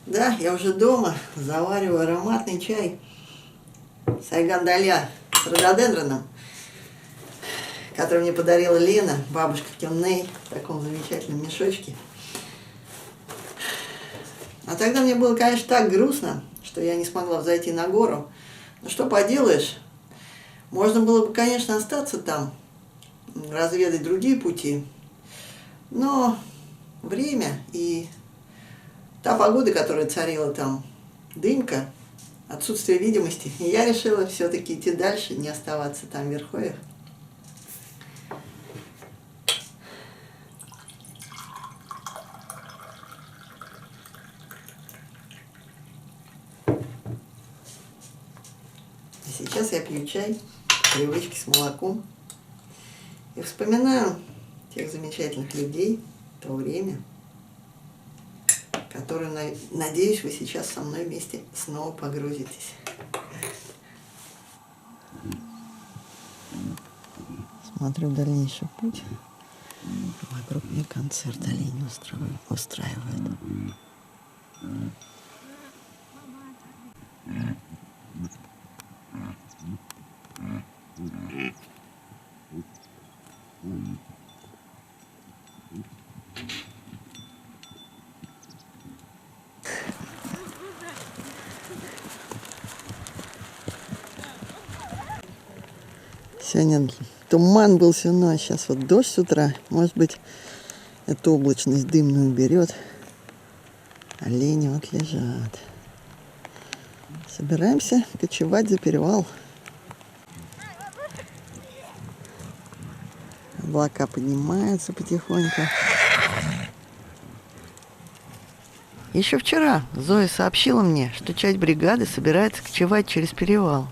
Да, я уже дома завариваю ароматный чай сайган-даля с рододендроном, который мне подарила Лена, бабушка в Кённей, в таком замечательном мешочке. А тогда мне было, конечно, так грустно, что я не смогла взойти на гору. Но что поделаешь, можно было бы, конечно, остаться там, разведать другие пути. Но время и та погода, которая царила там, дымка, отсутствие видимости, и я решила все-таки идти дальше, не оставаться там в верховьях. И сейчас я пью чай, привычки с молоком, и вспоминаю тех замечательных людей, то время, которые, надеюсь, вы сейчас со мной вместе снова погрузитесь. Смотрю дальнейший путь. Вокруг меня концерт олень устраивает. Сегодня туман был всю ночь, сейчас вот дождь с утра. Может быть, эту облачность дымную берет. Олени вот лежат. Собираемся кочевать за перевал. Облака поднимаются потихоньку. Еще вчера Зоя сообщила мне, что часть бригады собирается кочевать через перевал.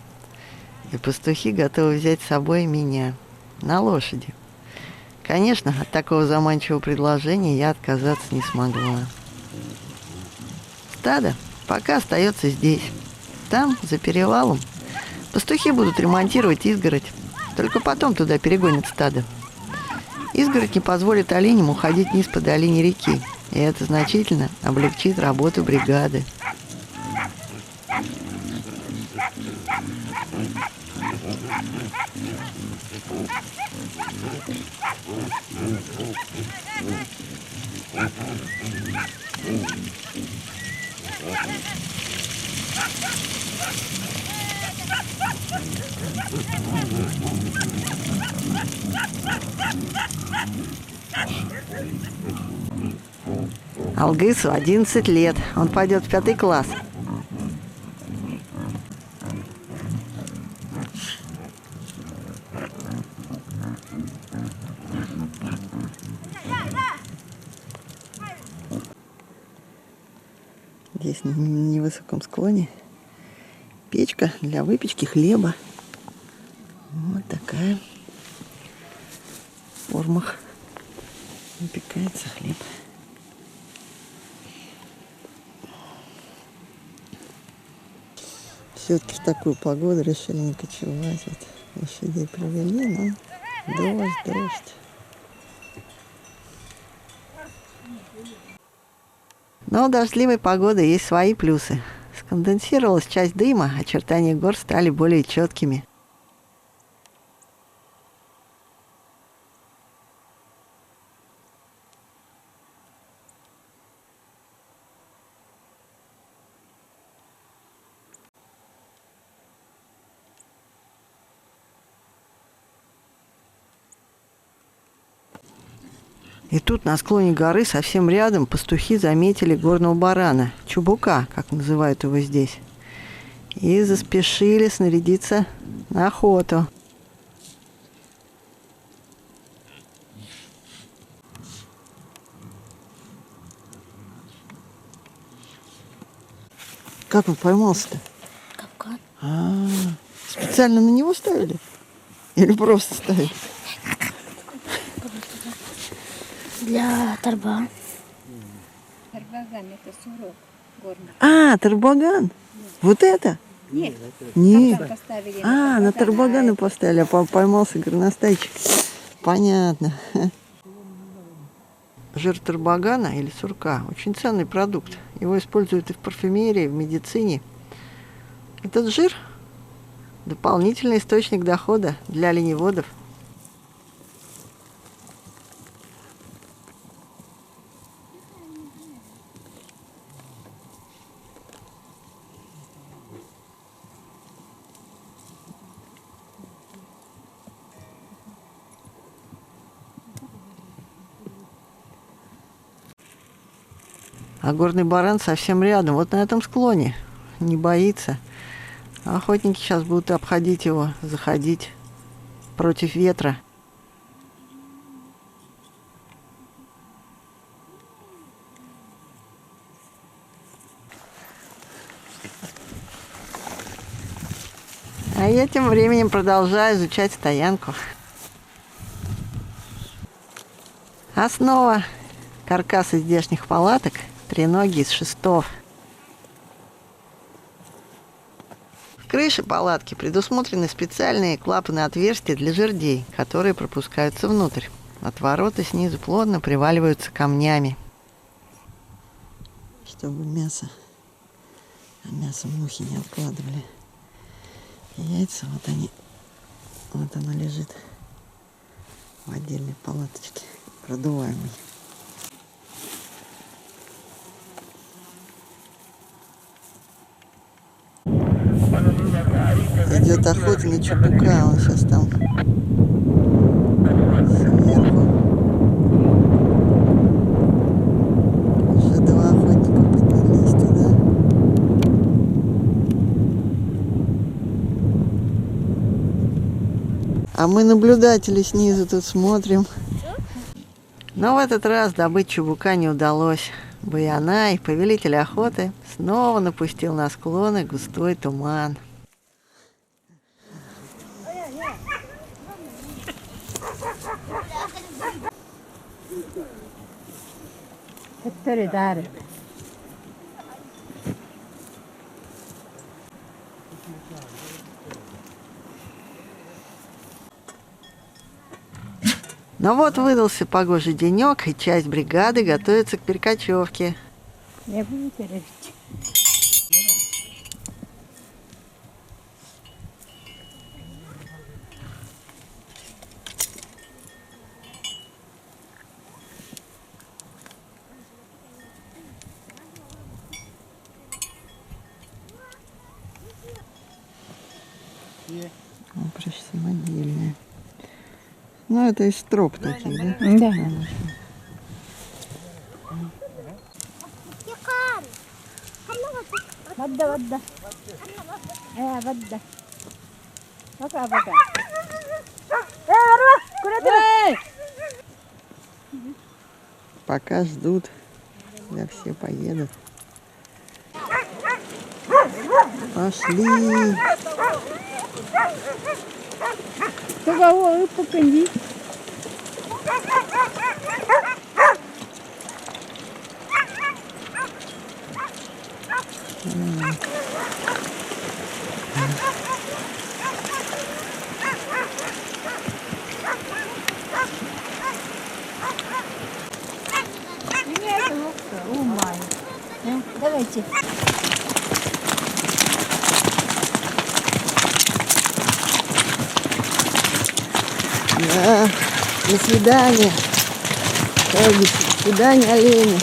И пастухи готовы взять с собой меня на лошади. Конечно, от такого заманчивого предложения я отказаться не смогла. Стадо пока остается здесь. Там, за перевалом, пастухи будут ремонтировать изгородь. Только потом туда перегонят стадо. Изгородь не позволит оленям уходить вниз по долине реки. И это значительно облегчит работу бригады. Алгысу 11 лет. Он пойдет в 5 класс. Здесь на невысоком склоне печка для выпечки хлеба. Вот такая. В формах выпекается хлеб. Все-таки в такую погоду решили не кочевать. Вот лошадей привели, но дождь. Но у дождливой погоды есть свои плюсы. Сконденсировалась часть дыма, очертания гор стали более четкими. И тут на склоне горы совсем рядом пастухи заметили горного барана, чубука, как называют его здесь, и заспешили снарядиться на охоту. Как он поймался-то? Капкан. Специально на него ставили? Или просто ставили? Для торба. Тарбаган — это сурок горный. Тарбаган? Вот это? Нет. Нет. Тарбаган поставили На тарбаганы поставили, а поймался горностайчик. Понятно. жир тарбагана или сурка. Очень ценный продукт. Его используют и в парфюмерии, и в медицине. Этот жир – дополнительный источник дохода для оленеводов. А горный баран совсем рядом, вот на этом склоне. Не боится. Охотники сейчас будут обходить его, заходить против ветра. А я тем временем продолжаю изучать стоянку. Основа каркаса здешних палаток – треноги из шестов. В крыше палатки предусмотрены специальные клапаны-отверстия для жердей, которые пропускаются внутрь. Отвороты снизу плотно приваливаются камнями. Чтобы мясо мухи не откладывали. Яйца, вот оно лежит в отдельной палаточке, продуваемой. Идет охота на чебука, он сейчас там сверху. Уже два охотника поднялись туда. А мы, наблюдатели, снизу тут смотрим. Но в этот раз добыть чебука не удалось. Буянай, повелитель охоты, снова напустил на склоны густой туман. Но вот выдался погожий денек, и часть бригады готовится к перекочевке. Прочь самодельная. Ну, это из троп таких, да? Да. Пока ждут, когда все поедут. Пошли. Давайте. Да, до свидания. До свидания, олени.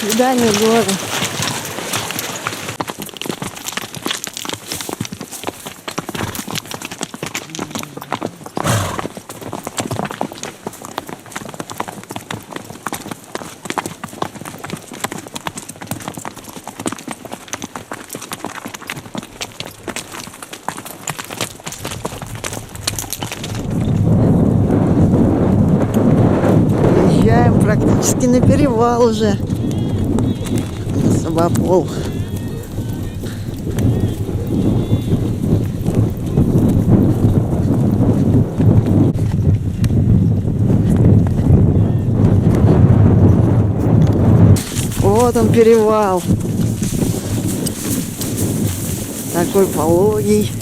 До свидания, горы. Практически на перевал уже, на Собопол. Вот он перевал, такой пологий.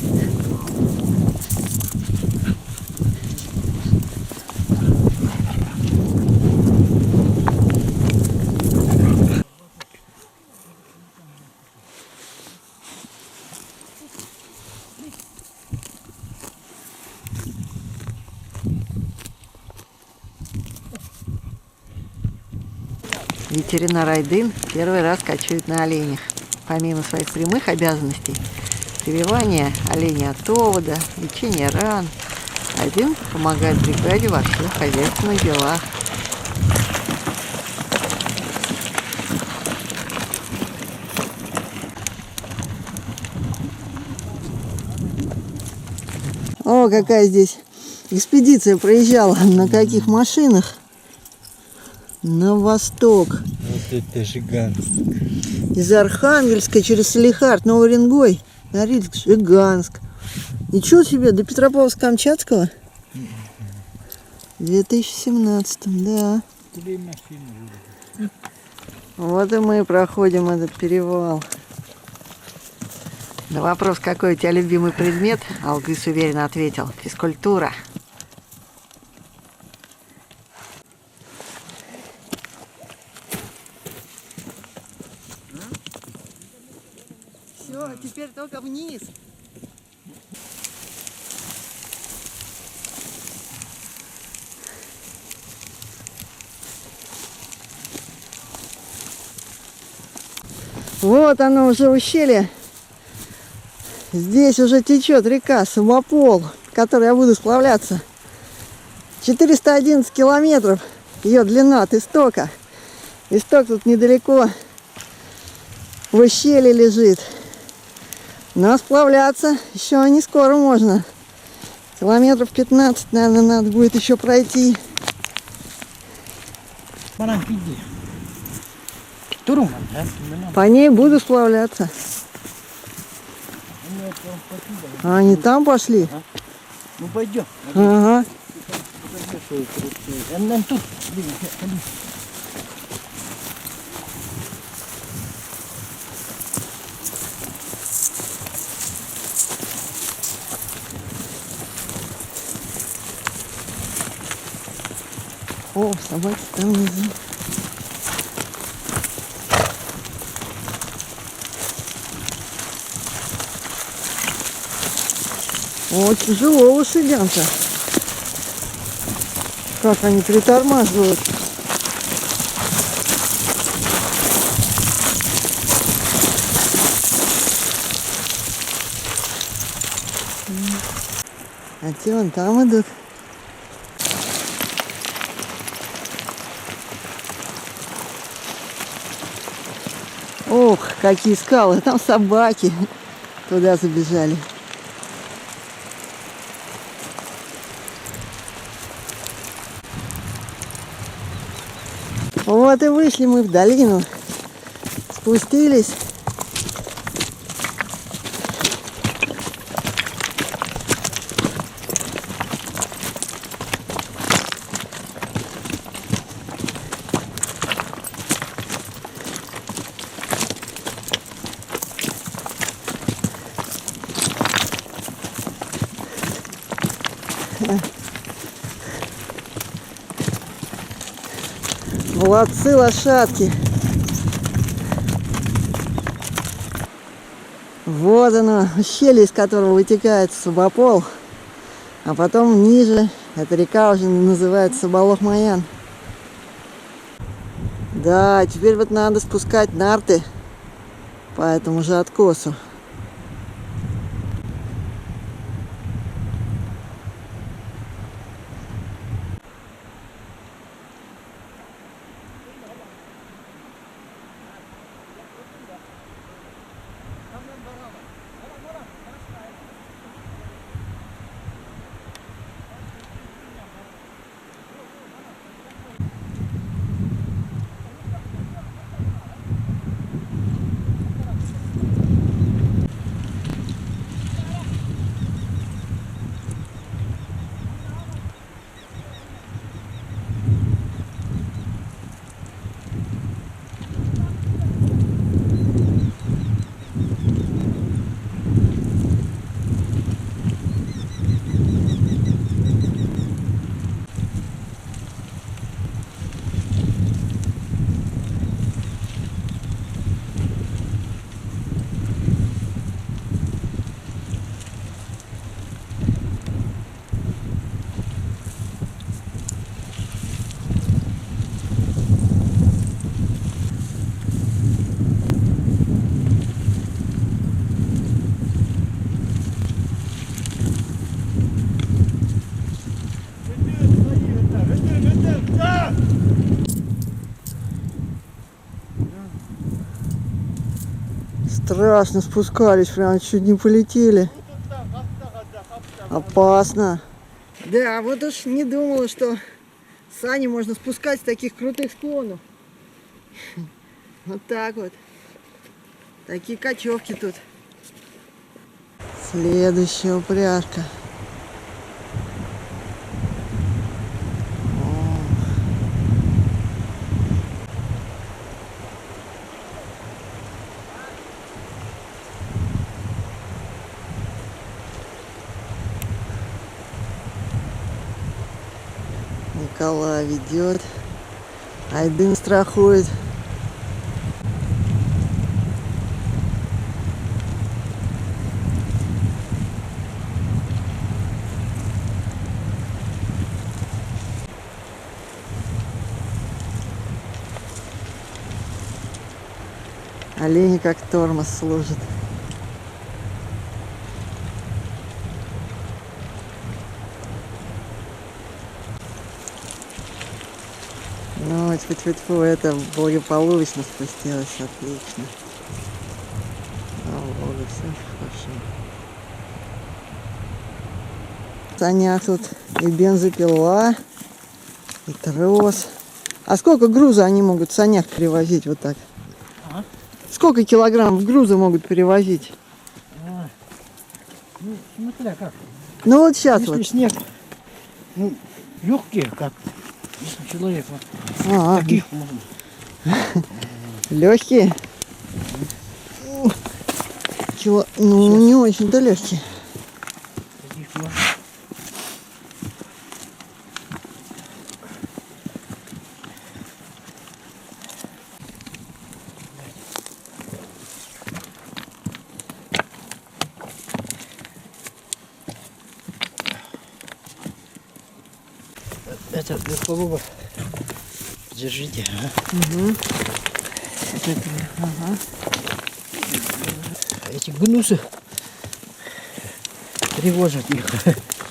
ветеринар Айдын первый раз кочует на оленях. Помимо своих прямых обязанностей, прививания оленя от овода, лечения ран, Айдын помогает бригаде во всех хозяйственных делах. О, какая здесь экспедиция проезжала. На каких машинах? На восток. Вот это Жиганск. Из Архангельска через Салихард, Новый Уренгой, Норильск, Жиганск. Ничего себе, до Петропавловска-Камчатского? 2017, да. Вот и мы проходим этот перевал. На вопрос, какой у тебя любимый предмет, Алгыс уверенно ответил: физкультура. Все, теперь только вниз. Вот оно уже ущелье. Здесь уже течет река Самопол, в которой я буду сплавляться. 411 километров ее длина от истока. Исток тут недалеко, в ущелье лежит. Но сплавляться еще не скоро можно. Километров 15, наверное, надо будет еще пройти. По ней буду сплавляться. А они там пошли? Ну пойдем. Ага. Тут. О, собаки там внизу. О, тяжело лошадям-то. Как они притормаживают. А те вон там идут. Ох, какие скалы. Там собаки туда забежали. Вот и вышли мы в долину. Спустились. Молодцы лошадки. Вот оно, ущелье, из которого вытекает Сабопол. А потом ниже, эта река уже называется Саболох-Маян. Да, теперь вот надо спускать нарты по этому же откосу. Страшно спускались, прям чуть не полетели. Опасно. Да, вот уж не думала, что сани можно спускать с таких крутых склонов. Вот так вот. Такие кочевки тут. Следующая упряжка. Николай ведет, Айдын страхует. Олени как тормоз служит. Ну, тьфу-тьфу-тьфу, это благополучно спустилось, отлично. Слава Богу, все хорошо. В санях тут и бензопила, и трос. А сколько груза они могут в санях перевозить вот так? А? Сколько килограммов груза могут перевозить? Ну, смотря как. Ну вот сейчас Если вот. снег, ну, легкие, как человек, вот, таких можно. Легкие? Ну, не очень-то легкие. Таких можно. Это верхового. Держите. Угу. Ага. Эти гнусы тревожат их.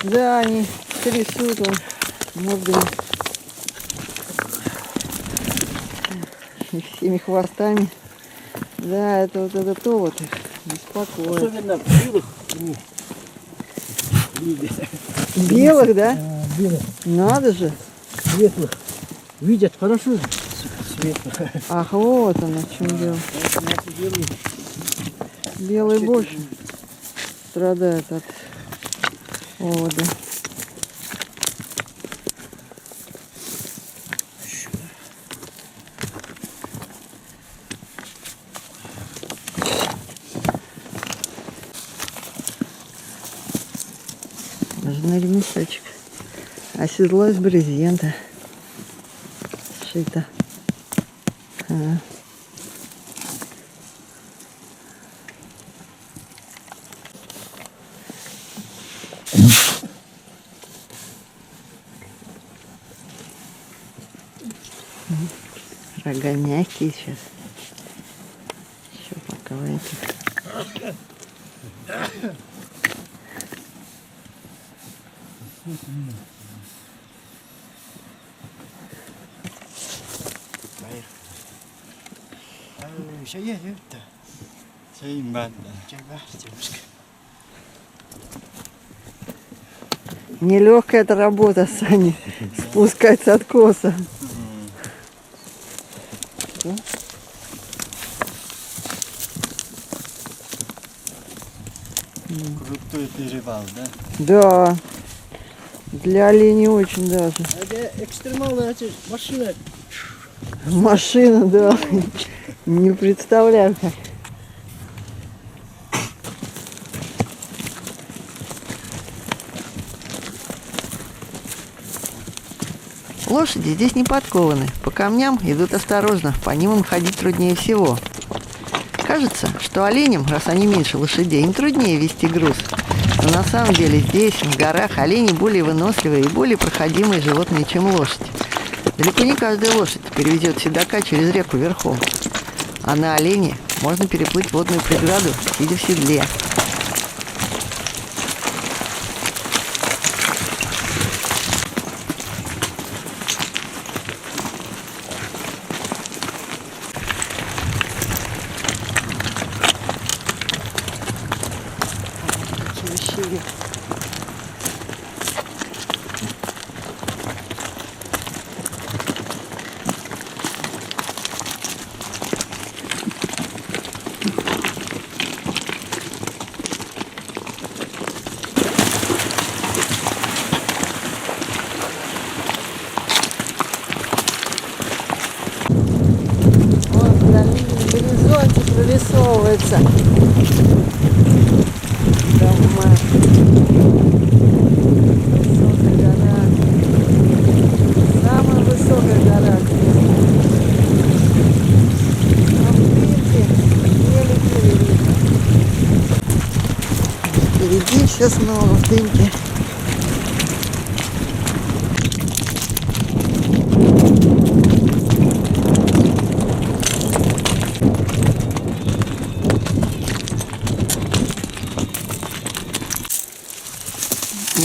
Да, они трясут он мордами и всеми хвостами. Да, это вот это то вот их беспокоит. Особенно белых. Белых, да? Белых, Надо же. светлых. Видят хорошо светлых. Ах, вот оно, в чем дело. Белый больше страдает от овода. Даже на ремешочек. А седло из брезента сшито. Ага. Рога мягкие сейчас. Еще пока в этих. Шаярю-то. Шаимбанда. Нелегкая эта работа, Саня, спускать с откоса. Крутой перевал, да? Да, для оленей очень даже. Это экстремальная машина. Машина, да, не представляю как. Лошади здесь не подкованы, по камням идут осторожно, по ним им ходить труднее всего. Кажется, что оленям, раз они меньше лошадей, им труднее вести груз. Но на самом деле здесь, в горах, олени более выносливые и более проходимые животные, чем лошадь. Далеко не каждая лошадь перевезет седока через реку верхом. А на олене можно переплыть водную преграду, сидя в седле. вырисовывается. Дома. Высокая гора. Самая высокая гора. А впереди еле-еле видно. Впереди все снова в дымке.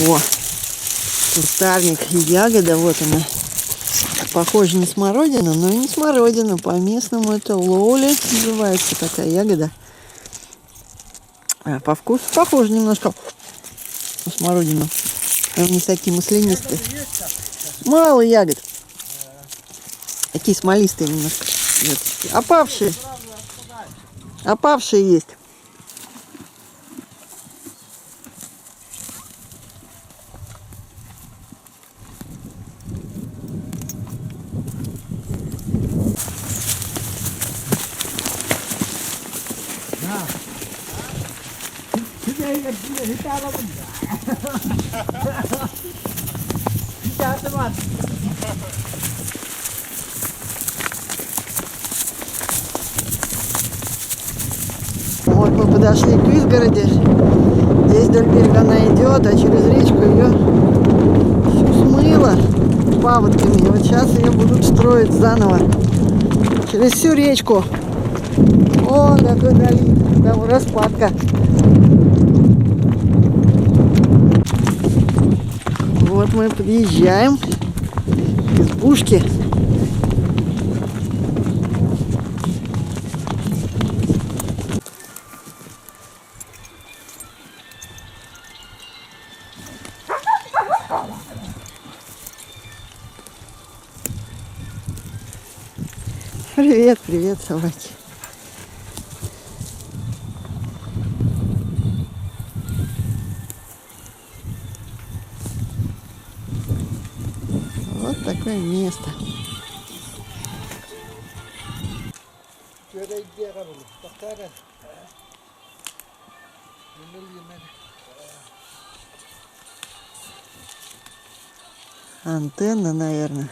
Во, кустарник и ягода, вот она. Похожа на смородину, но и не смородина. По-местному это лоули называется, такая ягода. А по вкусу похоже немножко на смородину. Они не такие маслянистые. Мало ягод. Такие смолистые немножко. Опавшие. Опавшие есть. Вот мы подошли к изгороди. Здесь вдоль берега она идет, а через речку ее всю смыло паводками. И вот сейчас ее будут строить заново. Через всю речку. О, какой долин. Там распадка. Вот мы подъезжаем к избушке. Привет, привет, собаки. Вот такое место. Антенна, наверное.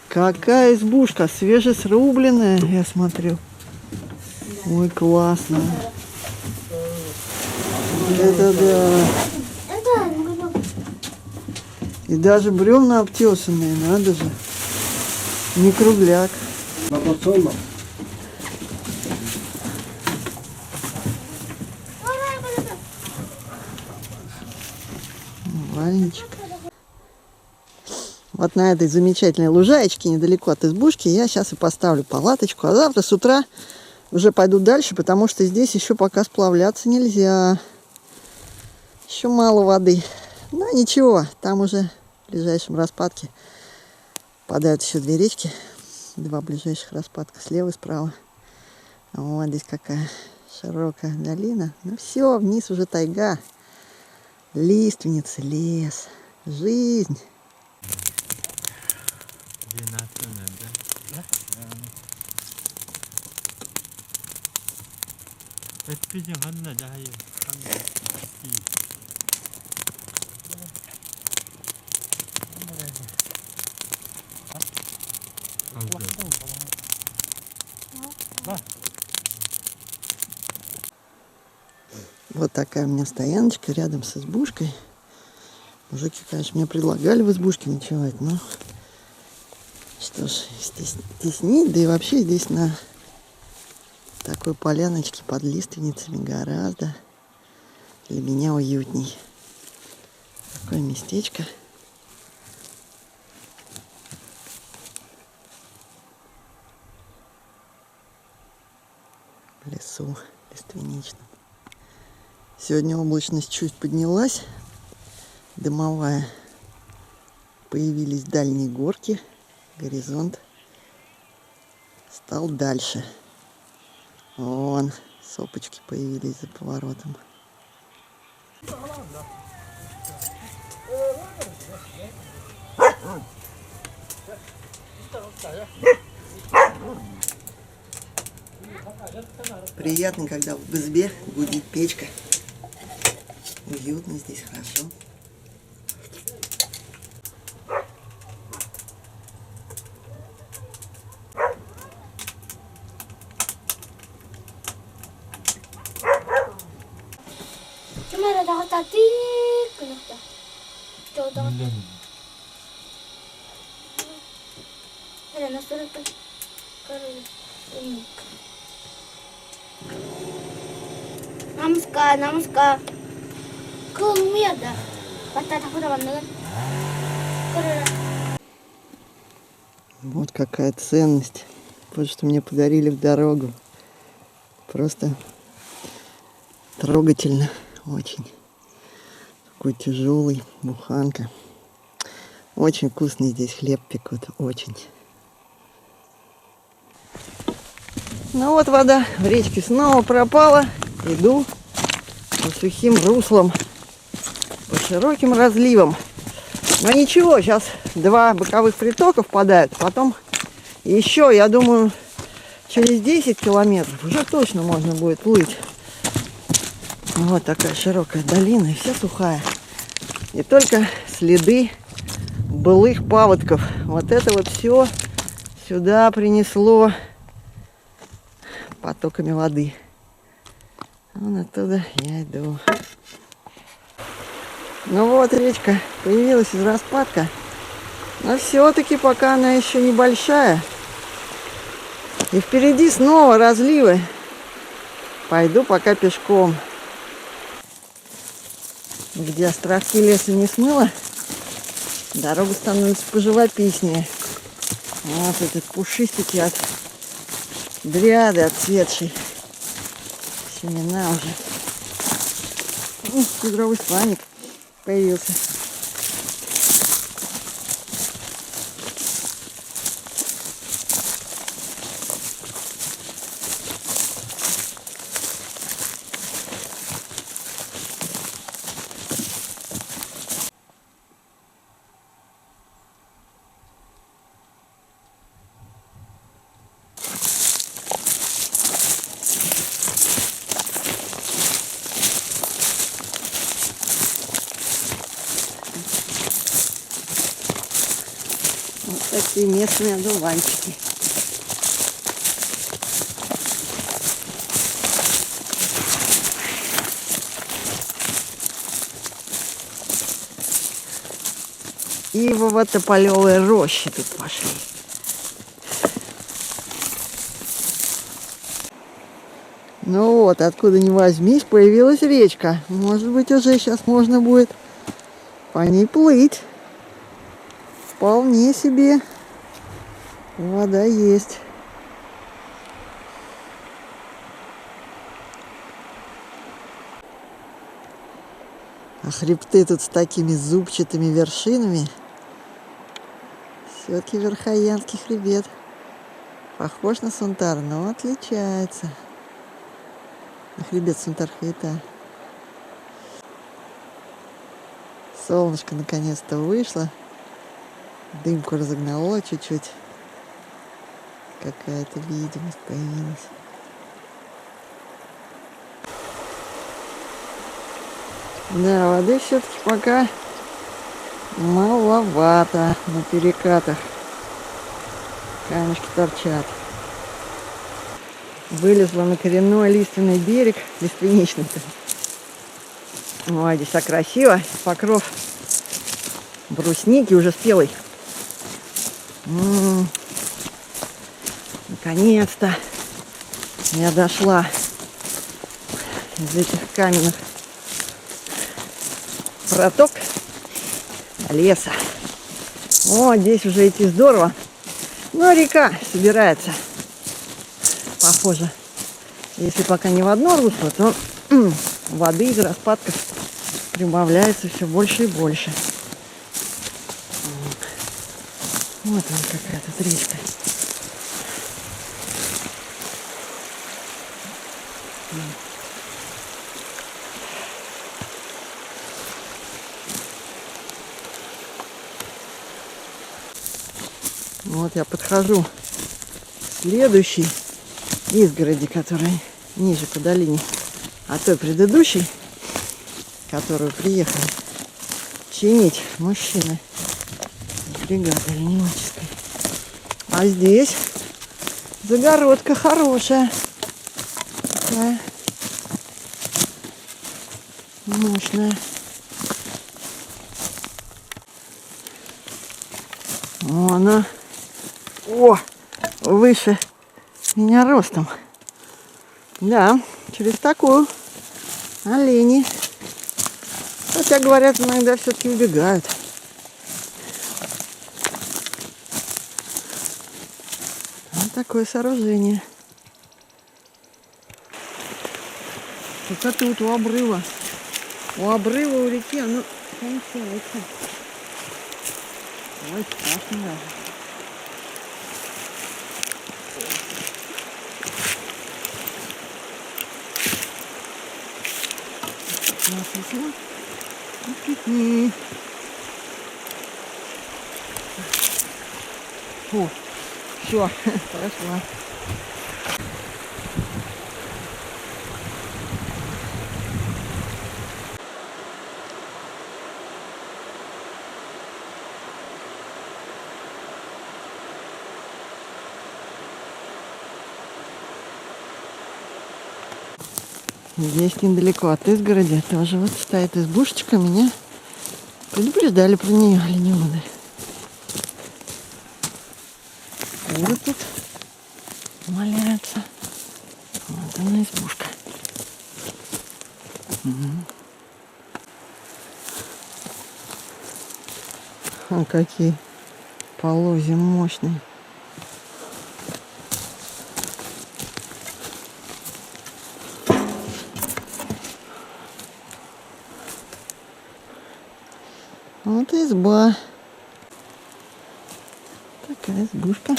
Какая избушка, свежесрубленная, я смотрю. Ой, классно. Это да. И даже бревна обтесанные, надо же. Не кругляк. Вальничек. Вот на этой замечательной лужаечке недалеко от избушки я сейчас и поставлю палаточку. А завтра с утра уже пойду дальше, потому что здесь еще пока сплавляться нельзя. Еще мало воды. Но ничего, там уже в ближайшем распадке впадают еще две речки. Два ближайших распадка, слева и справа. Вот здесь какая широкая долина. Ну все, вниз уже тайга. Лиственница, лес, жизнь. Вот такая у меня стояночка рядом с избушкой. Мужики, конечно, мне предлагали в избушке ночевать, но Что ж, здесь нет, да и вообще здесь на такой поляночке под лиственницами гораздо для меня уютней. Такое местечко. В лесу лиственничном. Сегодня облачность чуть поднялась, дымовая. Появились дальние горки, горизонт стал дальше. Вон, сопочки появились за поворотом. Приятно, когда в избе гудит печка. Уютно здесь, хорошо. Cuma ada takut tadi kenapa? Coba ada nasi itu Namaskar, namaskar. Kumi ada. Patah takut apa dengan? Вот какая ценность. Вот что мне подарили в дорогу. Просто трогательно очень. Такой тяжелый, буханка. Очень вкусный здесь хлеб пекут, очень. Ну вот вода в речке снова пропала. Иду по сухим руслам, по широким разливам. Но ничего, сейчас 2 боковых притока впадают. Потом еще, я думаю, через 10 километров уже точно можно будет плыть. Вот такая широкая долина, и вся сухая. И только следы былых паводков. Вот это вот все сюда принесло потоками воды. Вон оттуда я иду. Ну вот речка появилась из распадка. Но все-таки пока она еще небольшая. И впереди снова разливы. Пойду пока пешком. Где островки леса не смыло, дорога становится поживописнее. Вот этот пушистики от дриады отцветшей. Семена уже. Кедровый сланик появился. Вот такие местные одуванчики. Ивово-тополевые рощи тут пошли. Ну вот, откуда ни возьмись, появилась речка. Может быть, уже сейчас можно будет по ней плыть. Вполне себе вода есть. А хребты тут с такими зубчатыми вершинами. Все-таки Верхоянский хребет. Похож на Сунтар, но отличается. На хребет Сунтар-Хвита. Солнышко наконец-то вышло. Дымку разогнало чуть-чуть. Какая-то видимость появилась. Да, воды все-таки пока маловато на перекатах. Камешки торчат. Вылезла на коренной лиственный берег, лиственничный-то. Ой, здесь так красиво. Покров брусники уже спелый. Наконец-то я дошла из этих каменных проток до леса. О, здесь уже идти здорово. Но река собирается. Похоже. Если пока не в одно русло, то воды из распадков прибавляется все больше и больше. Вот она какая тут речка. Вот я подхожу к следующей изгороди, которая ниже по долине, а той предыдущей, которую приехали чинить мужчины из бригады ленинической. А здесь загородка хорошая, такая мощная. О, она выше меня ростом. Да, через такую олени. Хотя, говорят, иногда все-таки убегают. Вот такое сооружение. Только тут у обрыва. У обрыва, у реки, оно кончается. Ой, страшно даже. Фу, все, прошла. Здесь недалеко от изгороди тоже вот стоит избушечка. Меня предупреждали про нее оленеводы. Куры тут валяются. Вот она избушка. О, какие полозья мощные. Вот изба. Такая избушка.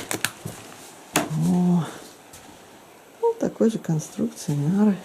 О, вот такой же конструкции нары.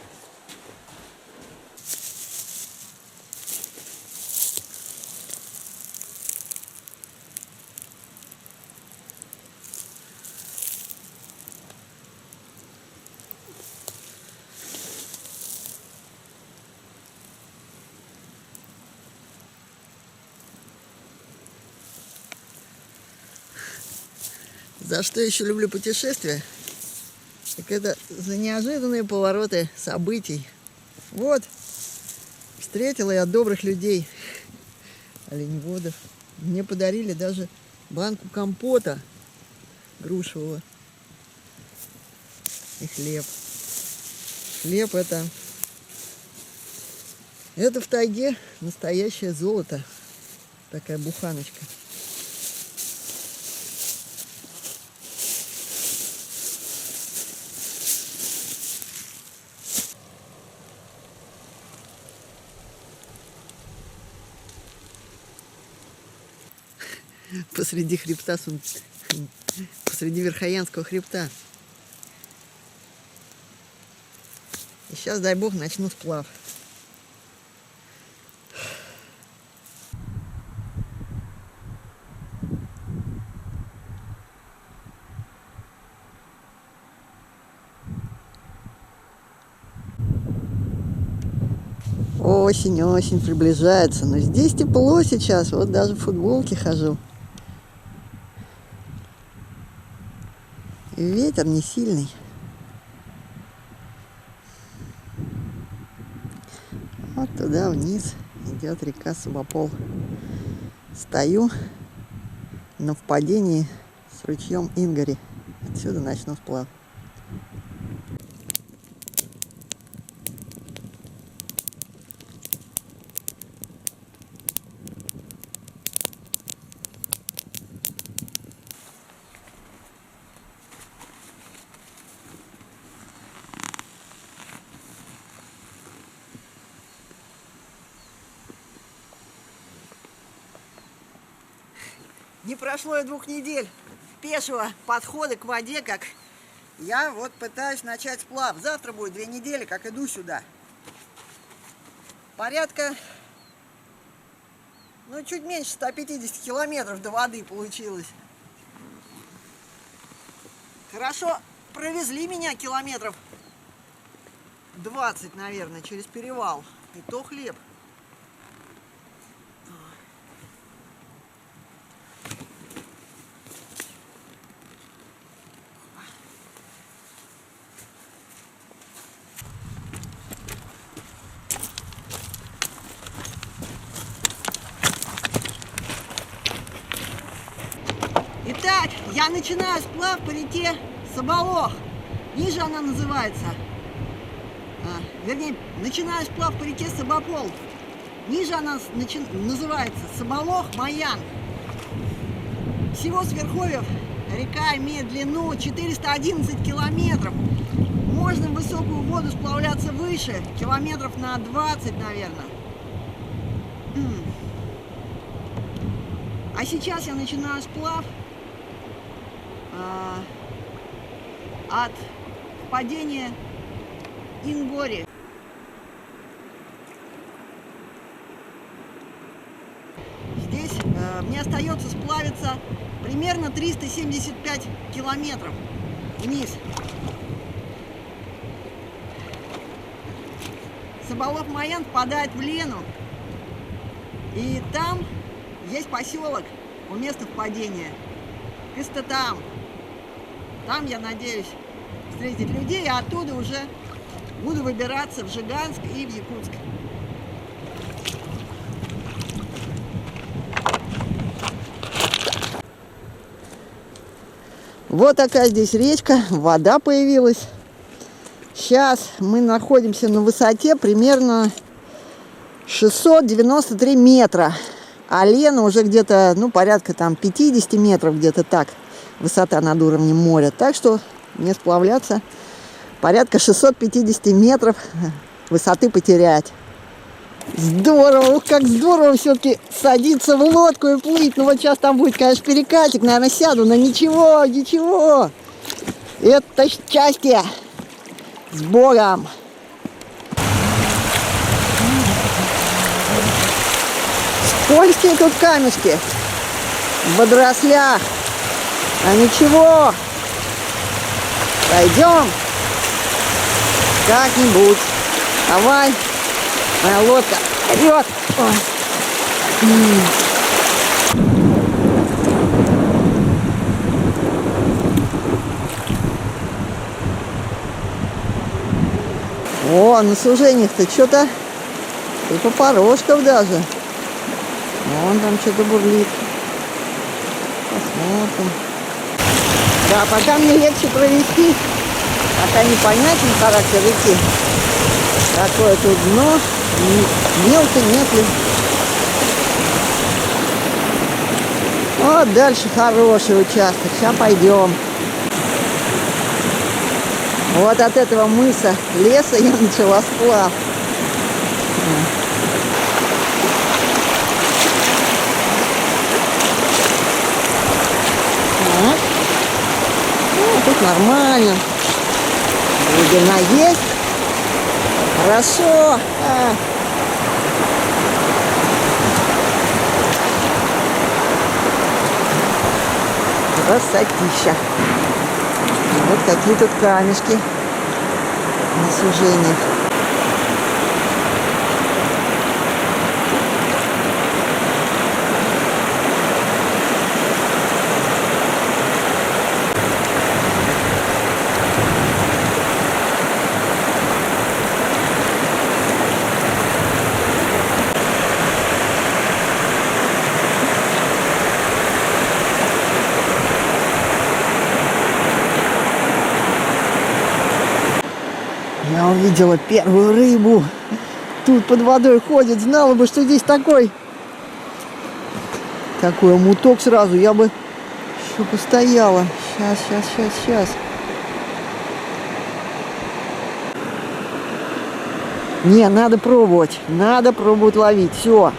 За что еще люблю путешествия? Так это за неожиданные повороты событий. Вот, встретила я добрых людей, оленеводов. Мне подарили даже банку компота грушевого и хлеб. Хлеб это в тайге настоящее золото. Такая буханочка. Посреди хребта, посреди Верхоянского хребта. И сейчас, дай бог, начну сплав. Осень, осень приближается, но здесь тепло сейчас, вот даже в футболке хожу. И ветер не сильный. Вот туда вниз идет река Субопол. Стою на впадении с ручьем Ингари. Отсюда начну сплав. Не прошло и 2 недель пешего подхода к воде, как я вот пытаюсь начать сплав. Завтра будет 2 недели, как иду сюда. Порядка, ну, чуть меньше 150 километров до воды получилось. Хорошо провезли меня километров 20, наверное, через перевал. И то хлеб. Итак, я начинаю сплав по реке Соболох. Ниже она называется. Вернее, начинаю сплав по реке Собопол. Ниже она называется Соболох-Маян. Всего с верховьев река имеет длину 411 километров. Можно в высокую воду сплавляться выше, километров на 20, наверное. А сейчас я начинаю сплав от впадения Ингори. Здесь мне остается сплавиться примерно 375 километров вниз. Соболох-Маян впадает в Лену, и там есть поселок у места впадения. Кыстатам. Там я надеюсь встретить людей, а оттуда уже буду выбираться в Жиганск и в Якутск. Вот такая здесь речка, вода появилась. Сейчас мы находимся на высоте примерно 693 метра. А Лена уже где-то, ну, порядка там 50 метров, где-то так. Высота над уровнем моря. Так что мне сплавляться порядка 650 метров высоты потерять. Здорово! Ух, как здорово все-таки садиться в лодку и плыть. Ну вот сейчас там будет, конечно, перекатик, наверное, сяду, но ничего, ничего. Это счастье! С Богом! Скользкие тут камешки в водорослях. А ничего, пойдем как-нибудь. Давай, моя лодка, вперед! О, на сужениях-то что-то типа порожков даже. Вон там что-то бурлит. Посмотрим. Да, пока мне легче провести, пока непонятен характер реки. Какое тут дно, мелко, нет ли. Вот дальше хороший участок. Сейчас пойдем. Вот от этого мыса леса я начала сплав. Вот. Ну, тут нормально. Глубина есть. Хорошо. Красотища. Вот такие тут камешки на сужениях. Я увидела первую рыбу. Тут под водой ходит. Знала бы, что здесь такой омуток сразу. Я бы еще постояла. Сейчас. Не, надо пробовать. Надо пробовать ловить. Все.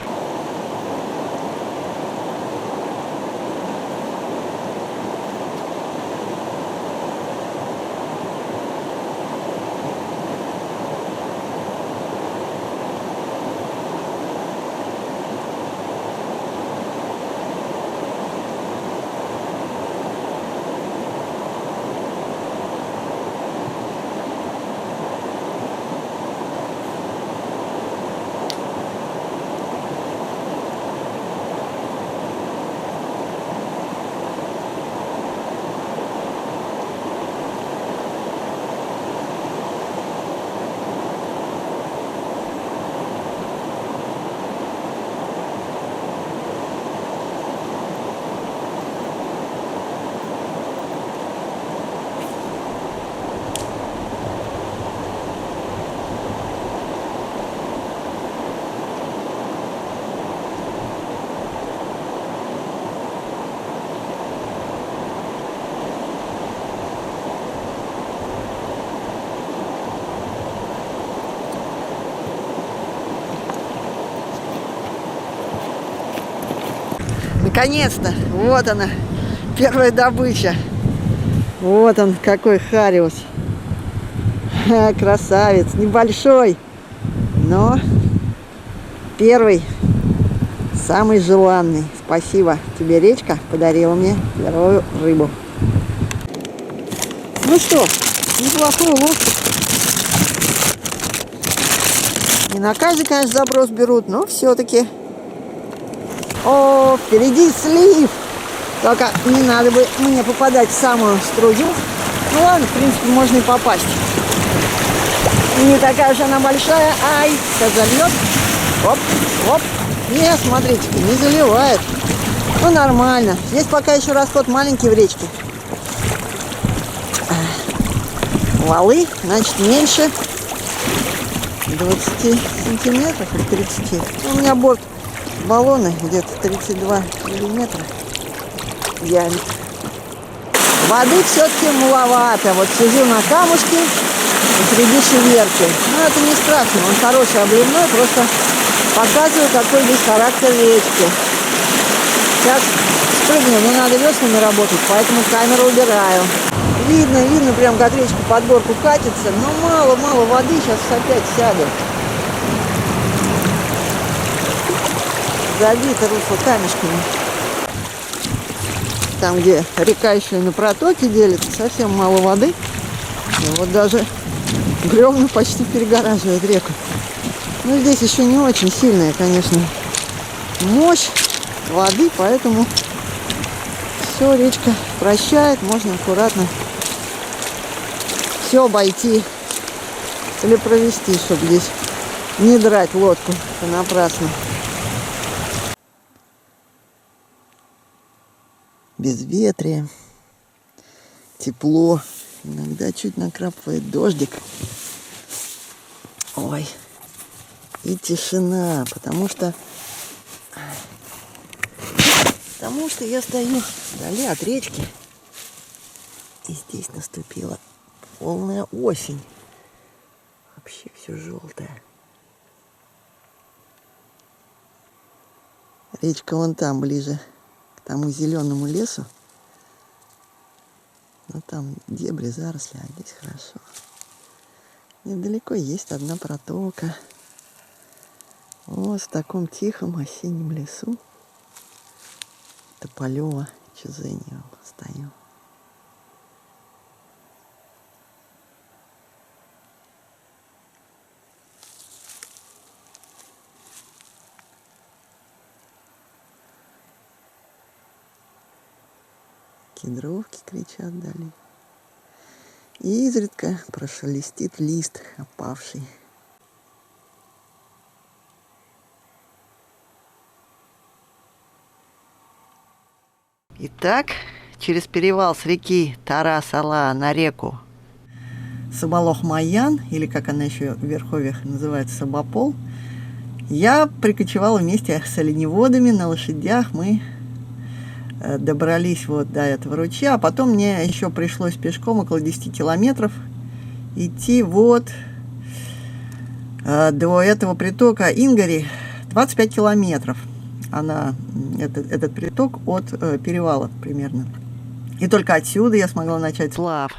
Наконец-то, вот она, первая добыча. Вот он, какой хариус. Красавец, небольшой, но первый, самый желанный. Спасибо тебе, речка, подарила мне первую рыбу. Ну что, неплохой улов. Не на каждый, конечно, заброс берут, но все-таки. О, впереди слив. Только не надо бы мне попадать в самую струю. Ну ладно, в принципе, можно и попасть. Не такая уж она большая. Ай, сейчас зальет. Оп. Не, смотрите, не заливает. Ну, нормально. Здесь пока еще расход маленький в речке. Валы, значит, меньше 20 сантиметров или 30. У меня борт баллоны где-то 32 миллиметра в диаметре. Воды все-таки маловато. Вот сижу на камушке среди шеверки. Но это не страшно, он хороший обливной, просто показываю, какой здесь характер речки. Сейчас спрыгну, но надо веслами работать, поэтому камеру убираю. Видно, прям как речка под горку катится, но мало воды, сейчас опять сядет. Забито русло камешками. Там, где река еще и на протоке делится, совсем мало воды. И вот даже бревна почти перегораживают реку. Но здесь еще не очень сильная, конечно, мощь воды, поэтому все, речка прощает, можно аккуратно все обойти или провести, чтобы здесь не драть лодку понапрасну. Безветрие, тепло, иногда чуть накрапывает дождик. Ой, и тишина, потому что я стою вдали от речки, и здесь наступила полная осень. Вообще все желтое. Речка вон там, ближе к тому зеленому лесу. Но там дебри, заросли, а здесь хорошо. Недалеко есть одна протока. Вот в таком тихом осеннем лесу Тополево, Чузеньево стою. Кедровки кричат вдали. И изредка прошелестит лист опавший. Итак, через перевал с реки Тара-Сала на реку Сабалох-Маян, или как она еще в верховьях называется, Сабапол, я прикочевала вместе с оленеводами на лошадях. Мы добрались вот до этого ручья, а потом мне еще пришлось пешком около 10 километров идти вот до этого притока Ингари, 25 километров. Этот приток от перевала примерно. И только отсюда я смогла начать сплав.